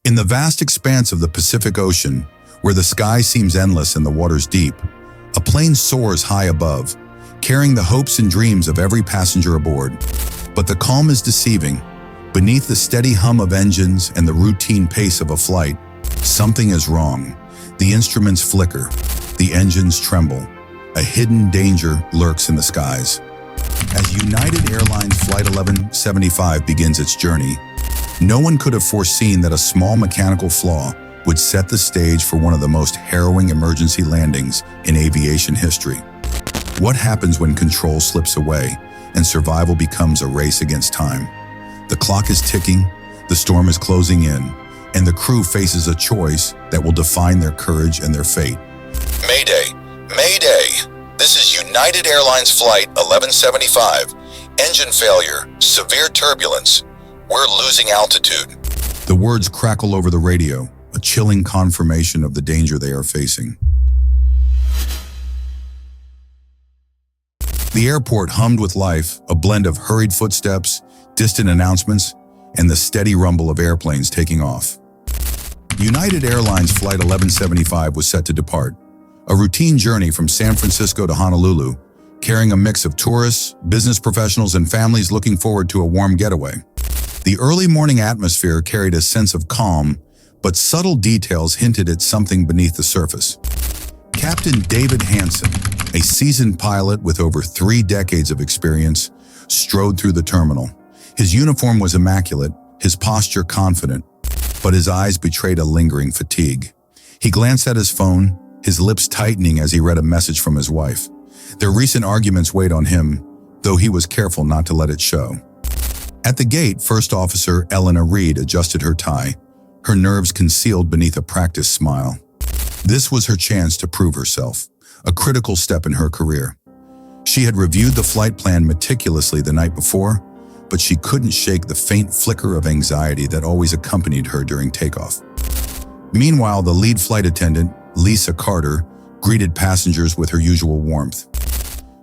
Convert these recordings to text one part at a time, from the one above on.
In the vast expanse of the Pacific Ocean, where the sky seems endless and the waters deep, a plane soars high above, carrying the hopes and dreams of every passenger aboard. But the calm is deceiving. Beneath the steady hum of engines and the routine pace of a flight, something is wrong. The instruments flicker, the engines tremble. A hidden danger lurks in the skies. As United Airlines Flight 1175 begins its journey, no one could have foreseen that a small mechanical flaw would set the stage for one of the most harrowing emergency landings in aviation history. What happens when control slips away and survival becomes a race against time? The clock is ticking, the storm is closing in, and the crew faces a choice that will define their courage and their fate. Mayday! Mayday! This is United Airlines Flight 1175. Engine failure, severe turbulence. We're losing altitude. The words crackle over the radio, a chilling confirmation of the danger they are facing. The airport hummed with life, a blend of hurried footsteps, distant announcements, and the steady rumble of airplanes taking off. United Airlines Flight 1175 was set to depart, a routine journey from San Francisco to Honolulu, carrying a mix of tourists, business professionals, and families looking forward to a warm getaway. The early morning atmosphere carried a sense of calm, but subtle details hinted at something beneath the surface. Captain David Hansen, a seasoned pilot with over 3 decades of experience, strode through the terminal. His uniform was immaculate, his posture confident, but his eyes betrayed a lingering fatigue. He glanced at his phone, his lips tightening as he read a message from his wife. Their recent arguments weighed on him, though he was careful not to let it show. At the gate, First Officer Eleanor Reed adjusted her tie, her nerves concealed beneath a practiced smile. This was her chance to prove herself, a critical step in her career. She had reviewed the flight plan meticulously the night before, but she couldn't shake the faint flicker of anxiety that always accompanied her during takeoff. Meanwhile, the lead flight attendant, Lisa Carter, greeted passengers with her usual warmth.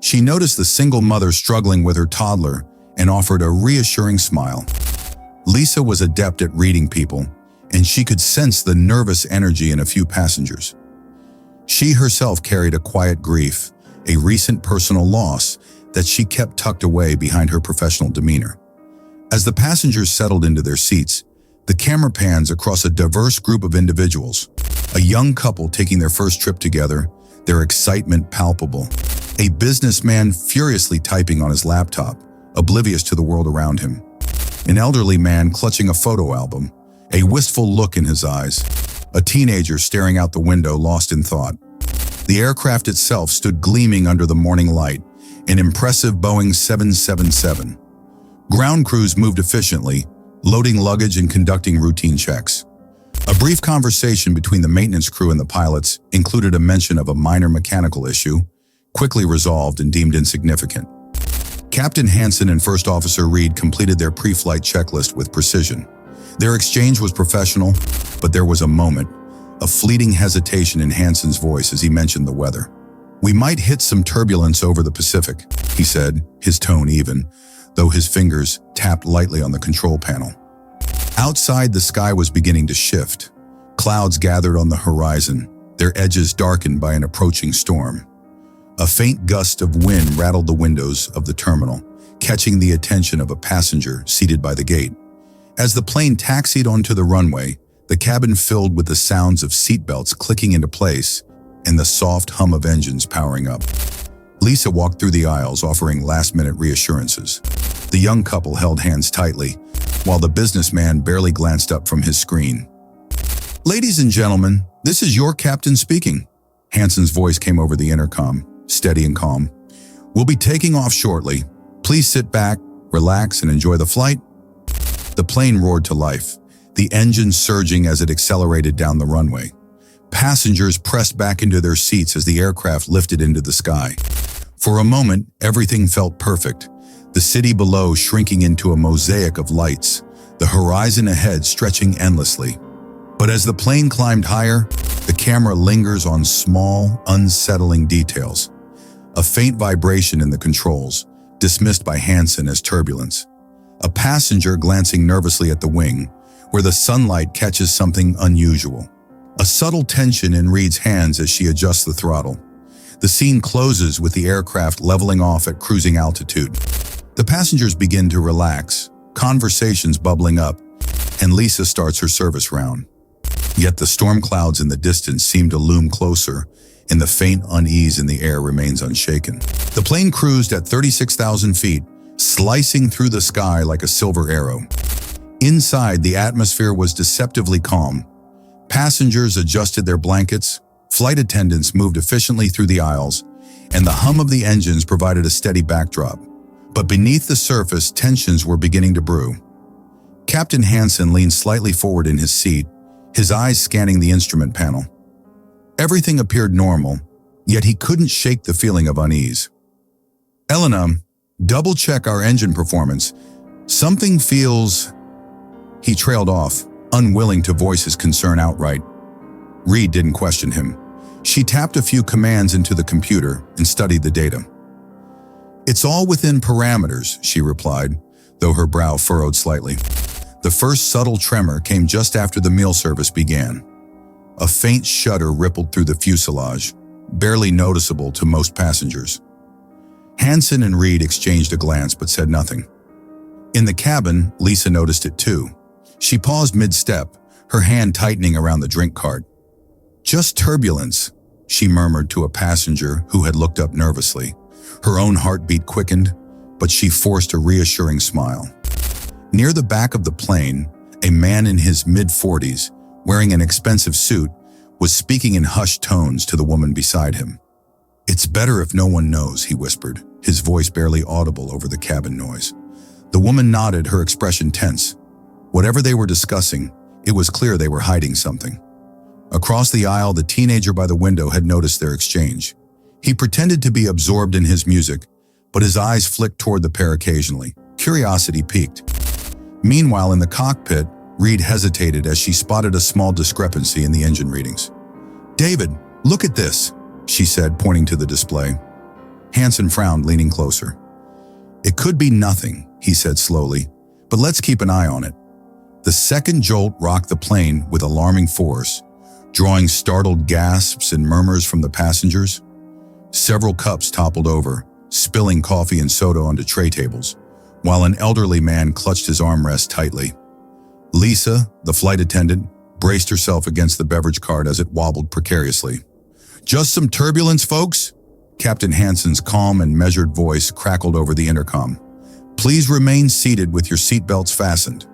She noticed the single mother struggling with her toddler and offered a reassuring smile. Lisa was adept at reading people, and she could sense the nervous energy in a few passengers. She herself carried a quiet grief, a recent personal loss that she kept tucked away behind her professional demeanor. As the passengers settled into their seats, the camera pans across a diverse group of individuals, a young couple taking their first trip together, their excitement palpable, a businessman furiously typing on his laptop, oblivious to the world around him, an elderly man clutching a photo album, a wistful look in his eyes, a teenager staring out the window lost in thought. The aircraft itself stood gleaming under the morning light, an impressive Boeing 777. Ground crews moved efficiently, loading luggage and conducting routine checks. A brief conversation between the maintenance crew and the pilots included a mention of a minor mechanical issue, quickly resolved and deemed insignificant. Captain Hansen and First Officer Reed completed their pre-flight checklist with precision. Their exchange was professional, but there was a moment, a fleeting hesitation in Hansen's voice as he mentioned the weather. "We might hit some turbulence over the Pacific," he said, his tone even, though his fingers tapped lightly on the control panel. Outside, the sky was beginning to shift. Clouds gathered on the horizon, their edges darkened by an approaching storm. A faint gust of wind rattled the windows of the terminal, catching the attention of a passenger seated by the gate. As the plane taxied onto the runway, the cabin filled with the sounds of seatbelts clicking into place and the soft hum of engines powering up. Lisa walked through the aisles, offering last-minute reassurances. The young couple held hands tightly, while the businessman barely glanced up from his screen. "Ladies and gentlemen, this is your captain speaking." Hansen's voice came over the intercom, steady and calm. "We'll be taking off shortly. Please sit back, relax, and enjoy the flight." The plane roared to life, the engine surging as it accelerated down the runway. Passengers pressed back into their seats as the aircraft lifted into the sky. For a moment, everything felt perfect, the city below shrinking into a mosaic of lights, the horizon ahead stretching endlessly. But as the plane climbed higher, the camera lingers on small, unsettling details. A faint vibration in the controls, dismissed by Hansen as turbulence. A passenger glancing nervously at the wing, where the sunlight catches something unusual. A subtle tension in Reed's hands as she adjusts the throttle. The scene closes with the aircraft leveling off at cruising altitude. The passengers begin to relax, conversations bubbling up, and Lisa starts her service round. Yet the storm clouds in the distance seem to loom closer, and the faint unease in the air remains unshaken. The plane cruised at 36,000 feet, slicing through the sky like a silver arrow. Inside, the atmosphere was deceptively calm. Passengers adjusted their blankets, flight attendants moved efficiently through the aisles, and the hum of the engines provided a steady backdrop. But beneath the surface, tensions were beginning to brew. Captain Hansen leaned slightly forward in his seat, his eyes scanning the instrument panel. Everything appeared normal, yet he couldn't shake the feeling of unease. "Elena, double-check our engine performance. Something feels..." He trailed off, unwilling to voice his concern outright. Reed didn't question him. She tapped a few commands into the computer and studied the data. "It's all within parameters," she replied, though her brow furrowed slightly. The first subtle tremor came just after the meal service began. A faint shudder rippled through the fuselage, barely noticeable to most passengers. Hansen and Reed exchanged a glance but said nothing. In the cabin, Lisa noticed it too. She paused mid-step, her hand tightening around the drink cart. "Just turbulence," she murmured to a passenger who had looked up nervously. Her own heartbeat quickened, but she forced a reassuring smile. Near the back of the plane, a man in his mid-40s, wearing an expensive suit, was speaking in hushed tones to the woman beside him. "It's better if no one knows," he whispered, his voice barely audible over the cabin noise. The woman nodded, her expression tense. Whatever they were discussing, it was clear they were hiding something. Across the aisle, the teenager by the window had noticed their exchange. He pretended to be absorbed in his music, but his eyes flicked toward the pair occasionally. Curiosity piqued. Meanwhile, in the cockpit, Reed hesitated as she spotted a small discrepancy in the engine readings. "David, look at this," she said, pointing to the display. Hansen frowned, leaning closer. "It could be nothing," he said slowly, "but let's keep an eye on it." The second jolt rocked the plane with alarming force, drawing startled gasps and murmurs from the passengers. Several cups toppled over, spilling coffee and soda onto tray tables, while an elderly man clutched his armrest tightly. Lisa, the flight attendant, braced herself against the beverage cart as it wobbled precariously. "Just some turbulence, folks?" Captain Hansen's calm and measured voice crackled over the intercom. "Please remain seated with your seatbelts fastened."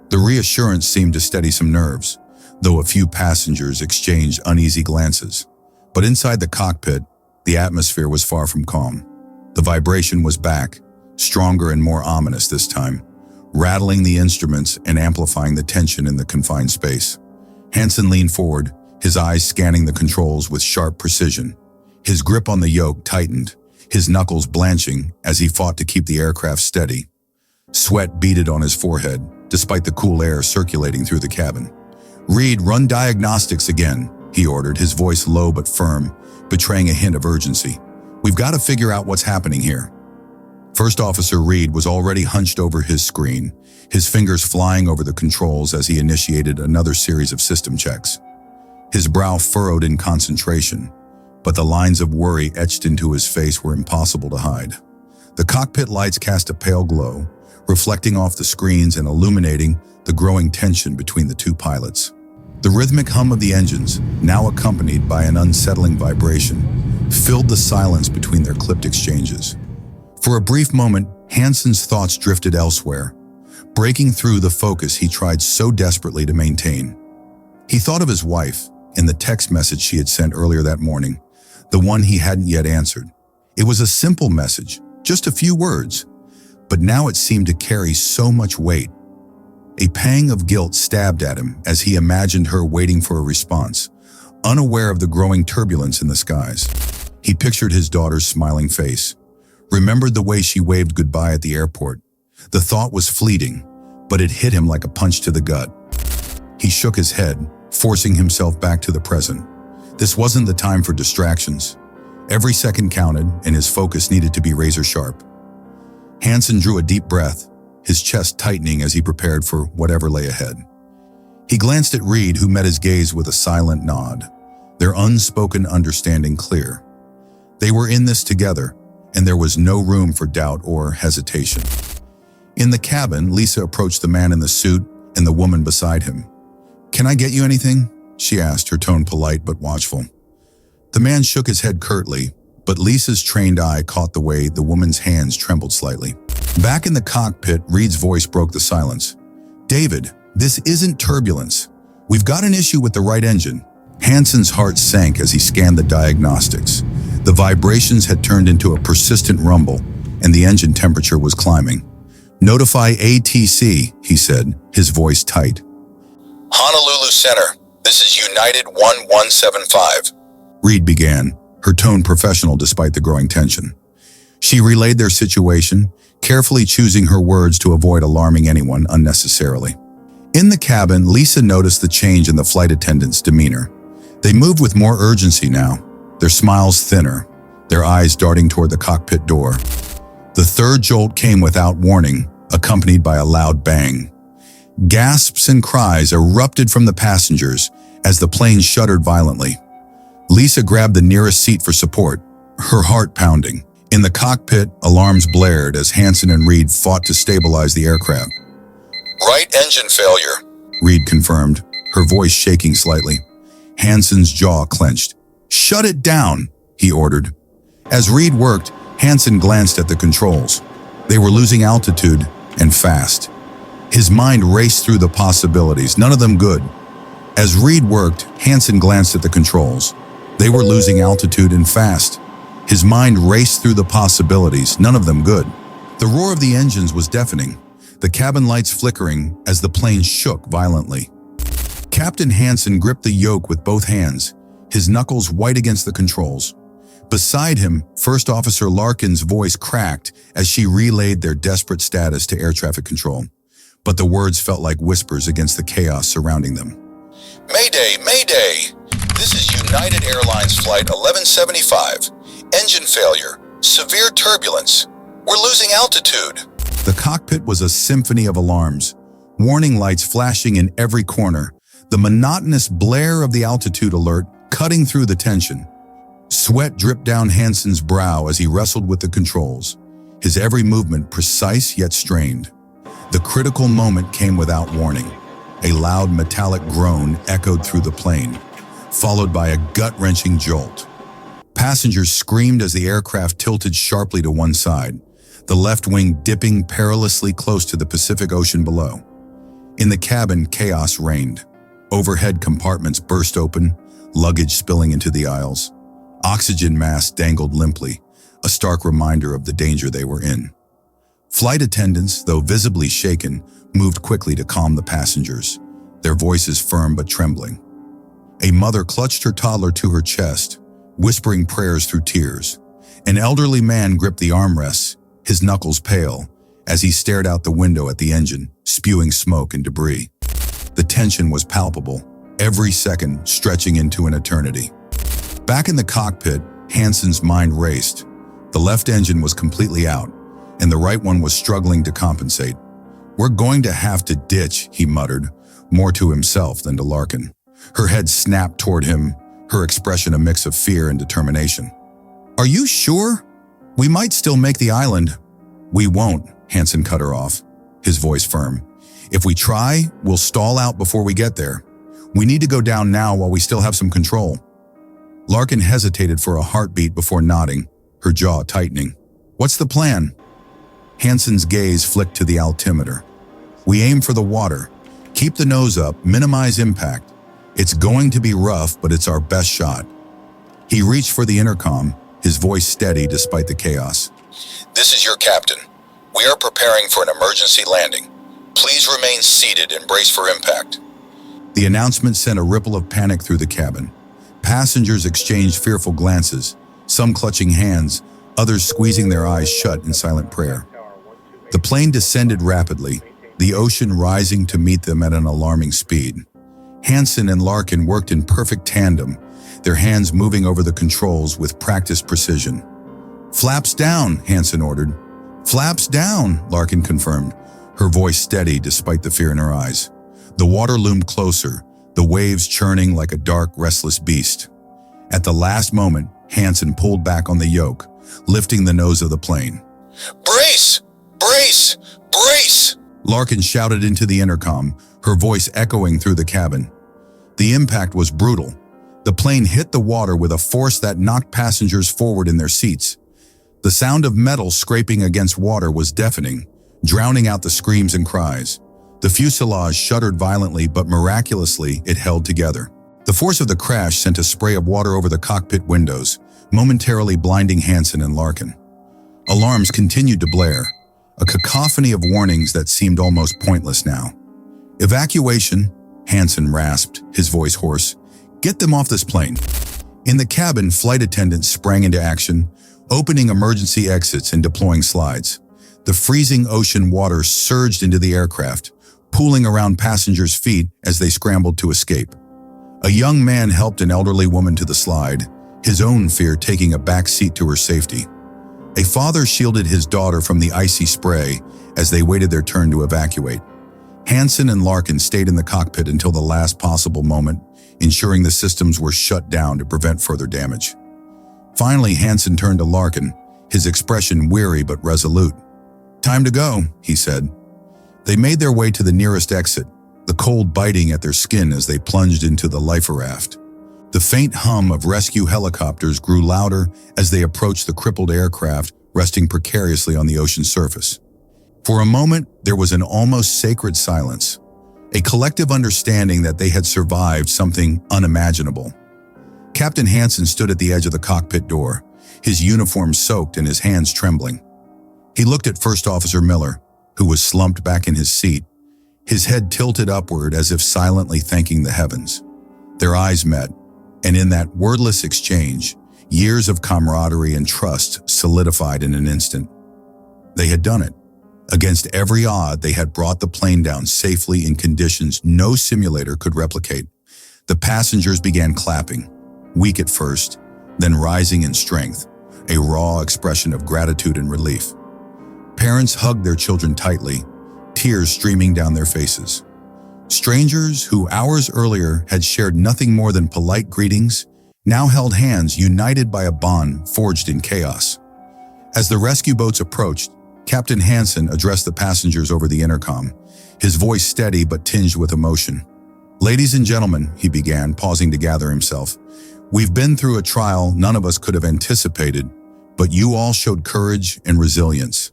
The reassurance seemed to steady some nerves, though a few passengers exchanged uneasy glances. But inside the cockpit, the atmosphere was far from calm. The vibration was back, stronger and more ominous this time, rattling the instruments and amplifying the tension in the confined space. Hansen leaned forward, his eyes scanning the controls with sharp precision. His grip on the yoke tightened, his knuckles blanching as he fought to keep the aircraft steady. Sweat beaded on his forehead, despite the cool air circulating through the cabin. "Reed, run diagnostics again," he ordered, his voice low but firm, betraying a hint of urgency. "We've got to figure out what's happening here." First Officer Reed was already hunched over his screen, his fingers flying over the controls as he initiated another series of system checks. His brow furrowed in concentration, but the lines of worry etched into his face were impossible to hide. The cockpit lights cast a pale glow, reflecting off the screens and illuminating the growing tension between the two pilots. The rhythmic hum of the engines, now accompanied by an unsettling vibration, filled the silence between their clipped exchanges. For a brief moment, Hansen's thoughts drifted elsewhere, breaking through the focus he tried so desperately to maintain. He thought of his wife and the text message she had sent earlier that morning, the one he hadn't yet answered. It was a simple message, just a few words, but now it seemed to carry so much weight. A pang of guilt stabbed at him as he imagined her waiting for a response, unaware of the growing turbulence in the skies. He pictured his daughter's smiling face, remembered the way she waved goodbye at the airport. The thought was fleeting, but it hit him like a punch to the gut. He shook his head, forcing himself back to the present. This wasn't the time for distractions. Every second counted, and his focus needed to be razor sharp. Hansen drew a deep breath, his chest tightening as he prepared for whatever lay ahead. He glanced at Reed, who met his gaze with a silent nod, their unspoken understanding clear. They were in this together, and there was no room for doubt or hesitation. In the cabin, Lisa approached the man in the suit and the woman beside him. "Can I get you anything?" she asked, her tone polite but watchful. The man shook his head curtly, but Lisa's trained eye caught the way the woman's hands trembled slightly. Back in the cockpit, Reed's voice broke the silence. "David, this isn't turbulence. We've got an issue with the right engine." Hansen's heart sank as he scanned the diagnostics. The vibrations had turned into a persistent rumble, and the engine temperature was climbing. "Notify ATC," he said, his voice tight. Honolulu Center, this is United 1175. Reed began, her tone professional despite the growing tension. She relayed their situation, carefully choosing her words to avoid alarming anyone unnecessarily. In the cabin, Lisa noticed the change in the flight attendant's demeanor. They moved with more urgency now, their smiles thinner, their eyes darting toward the cockpit door. The third jolt came without warning, accompanied by a loud bang. Gasps and cries erupted from the passengers as the plane shuddered violently. Lisa grabbed the nearest seat for support, her heart pounding. In the cockpit, alarms blared as Hansen and Reed fought to stabilize the aircraft. Right engine failure, Reed confirmed, her voice shaking slightly. Hansen's jaw clenched. "Shut it down," he ordered. As Reed worked, Hansen glanced at the controls. They were losing altitude, and fast. His mind raced through the possibilities, none of them good. As Reed worked, Hansen glanced at the controls. They were losing altitude and fast. His mind raced through the possibilities, none of them good. The roar of the engines was deafening, the cabin lights flickering as the plane shook violently. Captain Hansen gripped the yoke with both hands, his knuckles white against the controls. Beside him, First Officer Larkin's voice cracked as she relayed their desperate status to air traffic control. But the words felt like whispers against the chaos surrounding them. Mayday, Mayday! This is United Airlines Flight 1175. Engine failure, severe turbulence. We're losing altitude. The cockpit was a symphony of alarms, warning lights flashing in every corner, the monotonous blare of the altitude alert cutting through the tension. Sweat dripped down Hansen's brow as he wrestled with the controls, his every movement precise yet strained. The critical moment came without warning. A loud metallic groan echoed through the plane, followed by a gut-wrenching jolt. Passengers screamed as the aircraft tilted sharply to one side, the left wing dipping perilously close to the Pacific Ocean below. In the cabin, chaos reigned. Overhead compartments burst open, luggage spilling into the aisles. Oxygen masks dangled limply, a stark reminder of the danger they were in. Flight attendants, though visibly shaken, moved quickly to calm the passengers, their voices firm but trembling. A mother clutched her toddler to her chest, whispering prayers through tears. An elderly man gripped the armrests, his knuckles pale, as he stared out the window at the engine, spewing smoke and debris. The tension was palpable, every second stretching into an eternity. Back in the cockpit, Hansen's mind raced. The left engine was completely out, and the right one was struggling to compensate. "We're going to have to ditch," he muttered, more to himself than to Larkin. Her head snapped toward him, her expression a mix of fear and determination. "Are you sure? We might still make the island." "We won't," Hansen cut her off, his voice firm. "If we try, we'll stall out before we get there. We need to go down now while we still have some control." Larkin hesitated for a heartbeat before nodding, her jaw tightening. "What's the plan?" Hansen's gaze flicked to the altimeter. "We aim for the water. Keep the nose up, minimize impact. It's going to be rough, but it's our best shot." He reached for the intercom, his voice steady despite the chaos. This is your captain. We are preparing for an emergency landing. Please remain seated and brace for impact. The announcement sent a ripple of panic through the cabin. Passengers exchanged fearful glances, some clutching hands, others squeezing their eyes shut in silent prayer. The plane descended rapidly, the ocean rising to meet them at an alarming speed. Hansen and Larkin worked in perfect tandem, their hands moving over the controls with practiced precision. "Flaps down," Hansen ordered. "Flaps down," Larkin confirmed, her voice steady despite the fear in her eyes. The water loomed closer, the waves churning like a dark, restless beast. At the last moment, Hansen pulled back on the yoke, lifting the nose of the plane. Brace! Brace! Brace! Larkin shouted into the intercom, her voice echoing through the cabin. The impact was brutal. The plane hit the water with a force that knocked passengers forward in their seats. The sound of metal scraping against water was deafening, drowning out the screams and cries. The fuselage shuddered violently, but miraculously it held together. The force of the crash sent a spray of water over the cockpit windows, momentarily blinding Hansen and Larkin. Alarms continued to blare, a cacophony of warnings that seemed almost pointless now. Evacuation, Hansen rasped, his voice hoarse. Get them off this plane. In the cabin, flight attendants sprang into action, opening emergency exits and deploying slides. The freezing ocean water surged into the aircraft, pooling around passengers' feet as they scrambled to escape. A young man helped an elderly woman to the slide, his own fear taking a back seat to her safety. A father shielded his daughter from the icy spray as they waited their turn to evacuate. Hansen and Larkin stayed in the cockpit until the last possible moment, ensuring the systems were shut down to prevent further damage. Finally, Hansen turned to Larkin, his expression weary but resolute. "Time to go," he said. They made their way to the nearest exit, the cold biting at their skin as they plunged into the lifer raft. The faint hum of rescue helicopters grew louder as they approached the crippled aircraft resting precariously on the ocean surface. For a moment, there was an almost sacred silence, a collective understanding that they had survived something unimaginable. Captain Hansen stood at the edge of the cockpit door, his uniform soaked and his hands trembling. He looked at First Officer Miller, who was slumped back in his seat, his head tilted upward as if silently thanking the heavens. Their eyes met, and in that wordless exchange, years of camaraderie and trust solidified in an instant. They had done it. Against every odd, they had brought the plane down safely in conditions no simulator could replicate. The passengers began clapping, weak at first, then rising in strength, a raw expression of gratitude and relief. Parents hugged their children tightly, tears streaming down their faces. Strangers who hours earlier had shared nothing more than polite greetings now held hands united by a bond forged in chaos. As the rescue boats approached, Captain Hansen addressed the passengers over the intercom, his voice steady but tinged with emotion. "Ladies and gentlemen," he began, pausing to gather himself, "we've been through a trial none of us could have anticipated, but you all showed courage and resilience.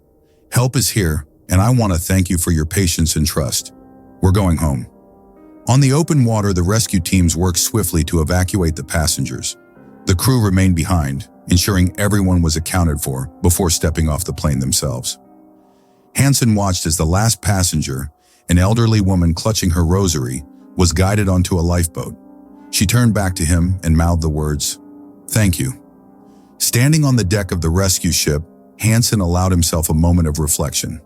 Help is here, and I want to thank you for your patience and trust. We're going home." On the open water, the rescue teams worked swiftly to evacuate the passengers. The crew remained behind, ensuring everyone was accounted for before stepping off the plane themselves. Hansen watched as the last passenger, an elderly woman clutching her rosary, was guided onto a lifeboat. She turned back to him and mouthed the words, "Thank you." Standing on the deck of the rescue ship, Hansen allowed himself a moment of reflection.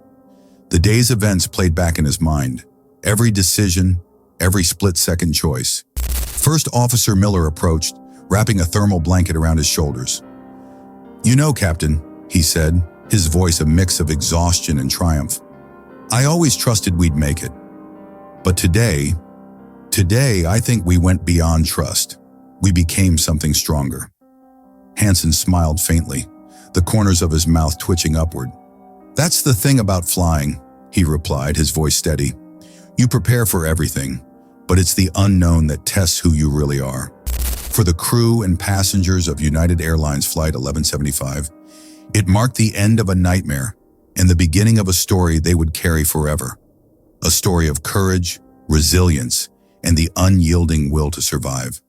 The day's events played back in his mind, every decision, every split-second choice. First Officer Miller approached, wrapping a thermal blanket around his shoulders. "You know, Captain," he said, his voice a mix of exhaustion and triumph, "I always trusted we'd make it. But today I think we went beyond trust. We became something stronger." Hansen smiled faintly, the corners of his mouth twitching upward. "That's the thing about flying," he replied, his voice steady. "You prepare for everything, but it's the unknown that tests who you really are." For the crew and passengers of United Airlines Flight 1175, it marked the end of a nightmare and the beginning of a story they would carry forever. A story of courage, resilience, and the unyielding will to survive.